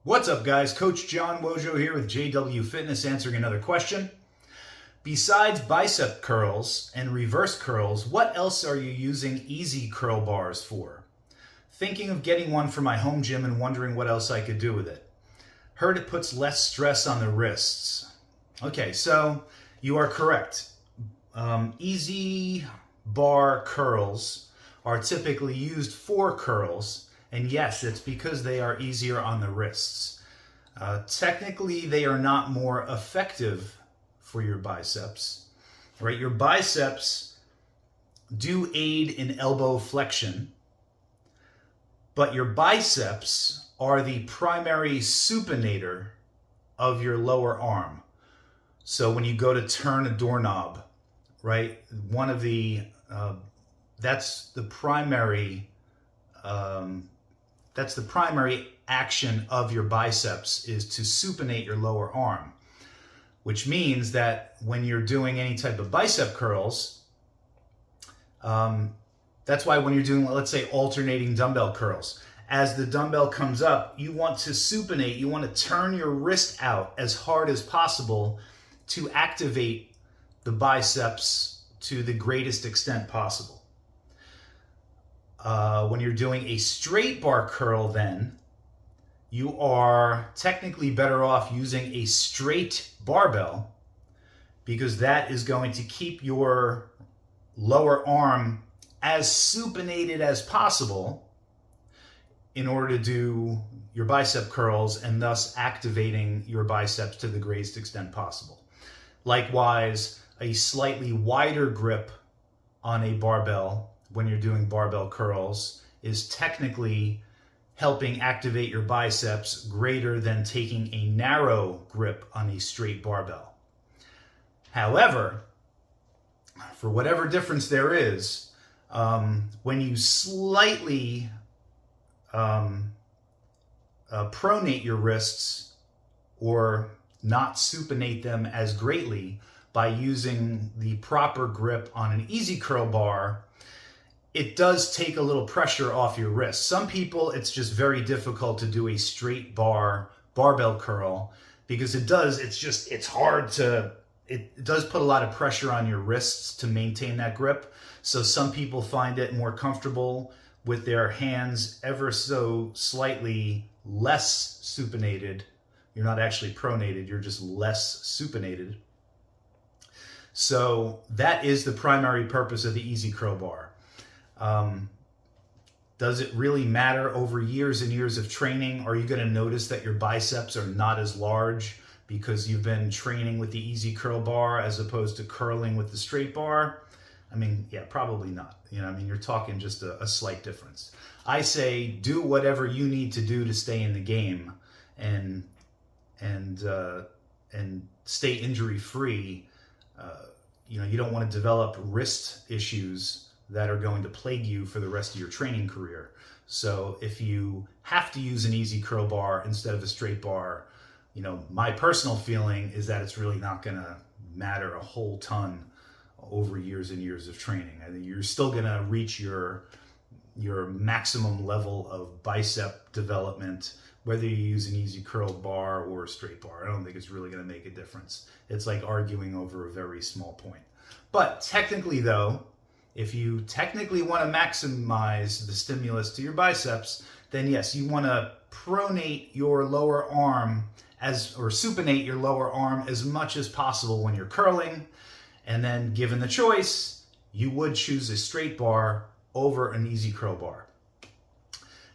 What's up, guys? Coach John Wojo here with JW Fitness answering another question. Besides bicep curls and reverse curls, what else are you using easy curl bars for? Thinking of getting one for my home gym and wondering what else I could do with it. Heard it puts less stress on the wrists. Okay, so you are correct. Easy bar curls are typically used for curls. And yes, it's because they are easier on the wrists. Technically, they are not more effective for your biceps, right? Your biceps do aid in elbow flexion, but your biceps are the primary supinator of your lower arm. So when you go to turn a doorknob, right? That's the primary action of your biceps is to supinate your lower arm, which means that when you're doing any type of bicep curls, that's why when you're doing, let's say, alternating dumbbell curls, as the dumbbell comes up, you want to supinate, you want to turn your wrist out as hard as possible to activate the biceps to the greatest extent possible. When you're doing a straight bar curl, then you are technically better off using a straight barbell because that is going to keep your lower arm as supinated as possible in order to do your bicep curls and thus activating your biceps to the greatest extent possible. Likewise, a slightly wider grip on a barbell when you're doing barbell curls is technically helping activate your biceps greater than taking a narrow grip on a straight barbell. However, for whatever difference there is, when you slightly pronate your wrists or not supinate them as greatly by using the proper grip on an easy curl bar, it does take a little pressure off your wrist. Some people, it's just very difficult to do a straight barbell curl because it does put a lot of pressure on your wrists to maintain that grip. So some people find it more comfortable with their hands ever so slightly less supinated. You're not actually pronated, you're just less supinated. So that is the primary purpose of the easy curl bar. Does it really matter over years and years of training? Are you going to notice that your biceps are not as large because you've been training with the easy curl bar as opposed to curling with the straight bar? I mean, yeah, probably not. You're talking just a slight difference. I say do whatever you need to do to stay in the game and stay injury free. You don't want to develop wrist issues that are going to plague you for the rest of your training career. So if you have to use an easy curl bar instead of a straight bar, my personal feeling is that it's really not going to matter a whole ton over years and years of training. I think you're still going to reach your maximum level of bicep development, whether you use an easy curl bar or a straight bar. I don't think it's really going to make a difference. It's like arguing over a very small point. But technically, though, if you technically want to maximize the stimulus to your biceps, then yes, you want to pronate your lower arm or supinate your lower arm as much as possible when you're curling. And then given the choice, you would choose a straight bar over an easy curl bar.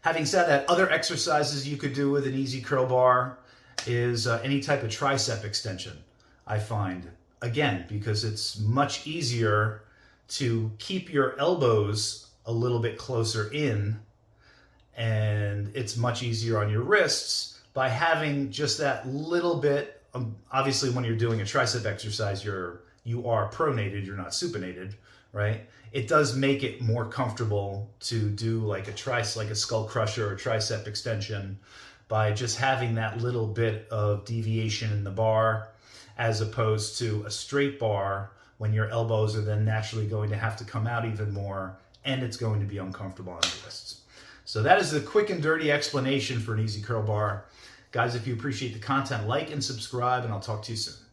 Having said that, other exercises you could do with an easy curl bar is any type of tricep extension, I find. Again, because it's much easier to keep your elbows a little bit closer in, and it's much easier on your wrists by having just that little bit. Obviously, when you're doing a tricep exercise, you are pronated, you're not supinated, right? It does make it more comfortable to do like a skull crusher or tricep extension by just having that little bit of deviation in the bar, as opposed to a straight bar when your elbows are then naturally going to have to come out even more, and it's going to be uncomfortable on the wrists. So that is the quick and dirty explanation for an easy curl bar. Guys, if you appreciate the content, like and subscribe, and I'll talk to you soon.